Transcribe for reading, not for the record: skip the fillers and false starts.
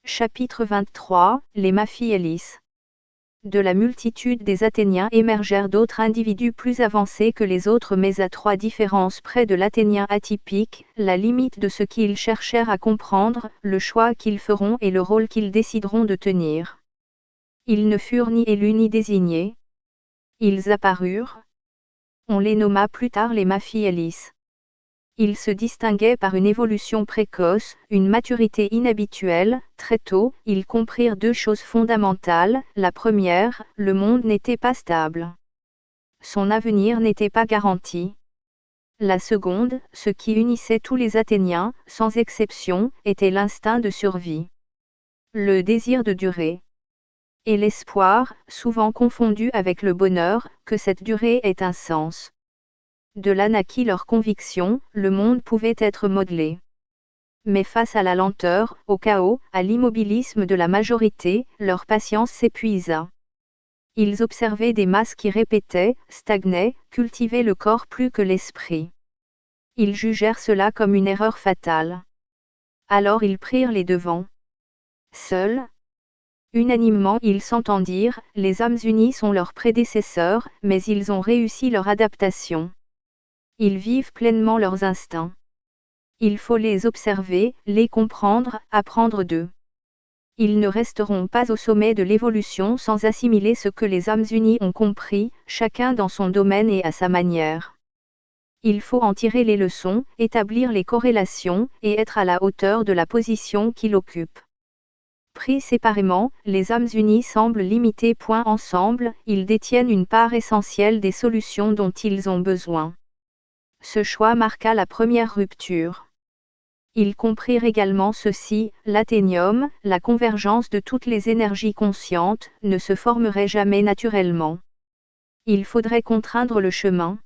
Chapitre 23, les Maphielis. De la multitude des Athéniens émergèrent d'autres individus plus avancés que les autres, mais à trois différences près de l'Athénien atypique, la limite de ce qu'ils cherchèrent à comprendre, le choix qu'ils feront et le rôle qu'ils décideront de tenir. Ils ne furent ni élus ni désignés. Ils apparurent. On les nomma plus tard les Maphielis. Ils se distinguaient par une évolution précoce, une maturité inhabituelle. Très tôt, ils comprirent deux choses fondamentales. La première, le monde n'était pas stable. Son avenir n'était pas garanti. La seconde, ce qui unissait tous les Athéniens, sans exception, était l'instinct de survie. Le désir de durer. Et l'espoir, souvent confondu avec le bonheur, que cette durée ait un sens. De là naquit leur conviction, le monde pouvait être modelé. Mais face à la lenteur, au chaos, à l'immobilisme de la majorité, leur patience s'épuisa. Ils observaient des masses qui répétaient, stagnaient, cultivaient le corps plus que l'esprit. Ils jugèrent cela comme une erreur fatale. Alors ils prirent les devants. Seuls, unanimement ils s'entendirent, les âmes unies sont leurs prédécesseurs, mais ils ont réussi leur adaptation. Ils vivent pleinement leurs instincts. Il faut les observer, les comprendre, apprendre d'eux. Ils ne resteront pas au sommet de l'évolution sans assimiler ce que les âmes unies ont compris, chacun dans son domaine et à sa manière. Il faut en tirer les leçons, établir les corrélations, et être à la hauteur de la position qu'il occupe. Pris séparément, les âmes unies semblent limitées. Ensemble, ils détiennent une part essentielle des solutions dont ils ont besoin. Ce choix marqua la première rupture. Ils comprirent également ceci, l'athénium, la convergence de toutes les énergies conscientes, ne se formerait jamais naturellement. Il faudrait contraindre le chemin.